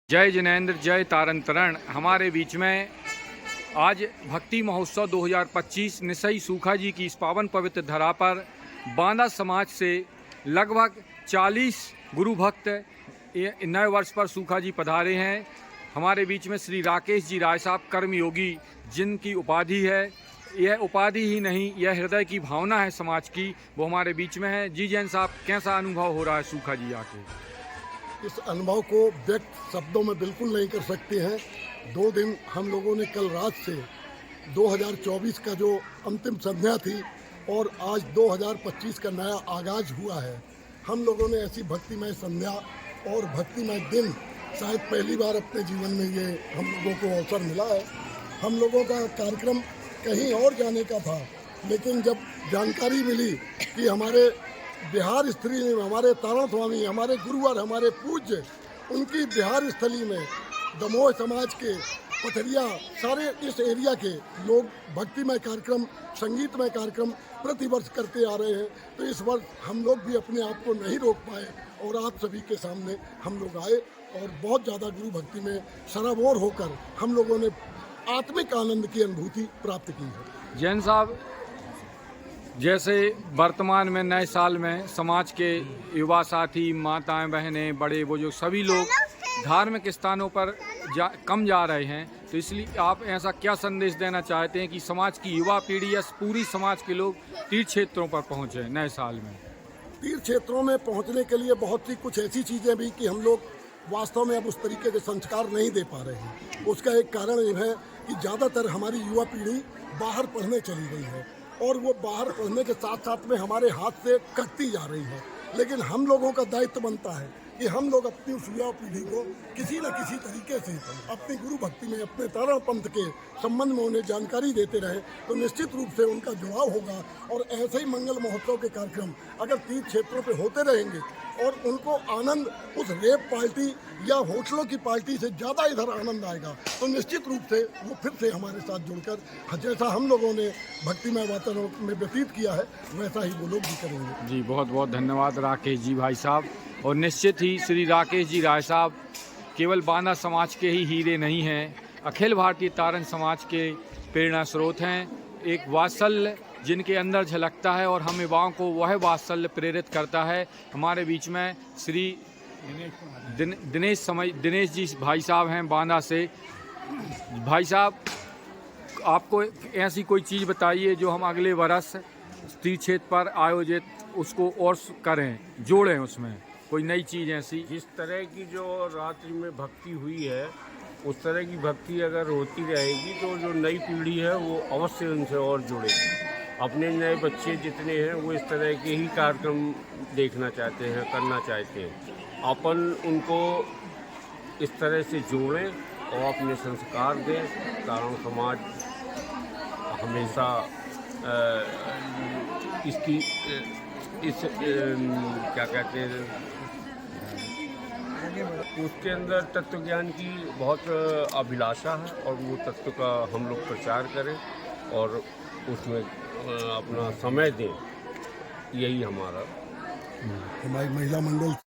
जय जिनेंद्र, जय तारण तरण। हमारे बीच में आज भक्ति महोत्सव 2025 निसई सूखा जी की इस पावन पवित्र धरा पर बांदा समाज से लगभग 40 गुरु भक्त नए वर्ष पर सूखा जी पधारे हैं। हमारे बीच में श्री राकेश जी राय साहब कर्मयोगी, जिनकी उपाधि है, यह उपाधि ही नहीं, यह हृदय की भावना है समाज की, वो हमारे बीच में है। जी जैन साहब, कैसा अनुभव हो रहा है सूखा जी आके? इस अनुभव को व्यक्त शब्दों में बिल्कुल नहीं कर सकते हैं। 2 दिन हम लोगों ने कल रात से 2024 का जो अंतिम संध्या थी और आज 2025 का नया आगाज हुआ है। हम लोगों ने ऐसी भक्तिमय संध्या और भक्तिमय दिन शायद पहली बार अपने जीवन में ये हम लोगों को अवसर मिला है। हम लोगों का कार्यक्रम कहीं और जाने का था, लेकिन जब जानकारी मिली कि हमारे बिहार स्थली में हमारे तारण स्वामी, हमारे गुरुवर, हमारे पूज्य, उनकी बिहार स्थली में दमोह समाज के पथरिया, सारे इस एरिया के लोग भक्तिमय कार्यक्रम, संगीतमय कार्यक्रम प्रतिवर्ष करते आ रहे हैं, तो इस वर्ष हम लोग भी अपने आप को नहीं रोक पाए और आप सभी के सामने हम लोग आए और बहुत ज़्यादा गुरु भक्ति में सराबोर होकर हम लोगों ने आत्मिक आनंद की अनुभूति प्राप्त की है। जैन साहब, जैसे वर्तमान में नए साल में समाज के युवा साथी, माताएं, बहनें, बड़े बुजुर्ग सभी लोग धार्मिक स्थानों पर कम जा रहे हैं, तो इसलिए आप ऐसा क्या संदेश देना चाहते हैं कि समाज की युवा पीढ़ी या पूरी समाज के लोग तीर्थ क्षेत्रों पर पहुंचे नए साल में? तीर्थ क्षेत्रों में पहुंचने के लिए बहुत सी कुछ ऐसी चीज़ें भी कि हम लोग वास्तव में अब उस तरीके के संस्कार नहीं दे पा रहे हैं। उसका एक कारण ये है कि ज़्यादातर हमारी युवा पीढ़ी बाहर पढ़ने चली गई है और वो बाहर पढ़ने के साथ साथ में हमारे हाथ से कटती जा रही है। लेकिन हम लोगों का दायित्व बनता है कि हम लोग अपनी उस युवा पीढ़ी को किसी न किसी तरीके से अपनी गुरु भक्ति में, अपने तारण पंथ के संबंध में उन्हें जानकारी देते रहे, तो निश्चित रूप से उनका जुड़ाव होगा। और ऐसे ही मंगल महोत्सव के कार्यक्रम अगर तीर्थ क्षेत्रों पे होते रहेंगे और उनको आनंद उस रेप पार्टी या होटलों की पार्टी से ज़्यादा इधर आनंद आएगा, तो निश्चित रूप से वो फिर से हमारे साथ जुड़कर जैसा हम लोगों ने भक्तिमय वातावरण में व्यतीत किया है वैसा ही वो लोग भी करेंगे। जी बहुत बहुत धन्यवाद राकेश जी भाई साहब। और निश्चित ही श्री राकेश जी राय साहब केवल बांदा समाज के ही हीरे नहीं हैं, अखिल भारतीय तारण समाज के प्रेरणा स्रोत हैं। एक वात्सल्य जिनके अंदर झलकता है और हम युवाओं को वह वात्सल्य प्रेरित करता है। हमारे बीच में श्री दिनेश जी भाई साहब हैं बांदा से। भाई साहब, आपको ऐसी कोई चीज़ बताइए जो हम अगले वर्ष तीर्थ क्षेत्र पर आयोजित उसको और करें, जोड़ें उसमें कोई नई चीज़ ऐसी। जिस तरह की जो रात्रि में भक्ति हुई है, उस तरह की भक्ति अगर होती रहेगी तो जो नई पीढ़ी है वो अवश्य उनसे और जुड़ेगी। अपने नए बच्चे जितने हैं वो इस तरह के ही कार्यक्रम देखना चाहते हैं, करना चाहते हैं। अपन उनको इस तरह से जोड़ें और अपने संस्कार दें। तारण समाज हमेशा क्या कहते हैं, उसके अंदर तत्व ज्ञान की बहुत अभिलाषा है और वो तत्व का हम लोग प्रचार करें और उसमें अपना समय दें। यही हमारी महिला मंडल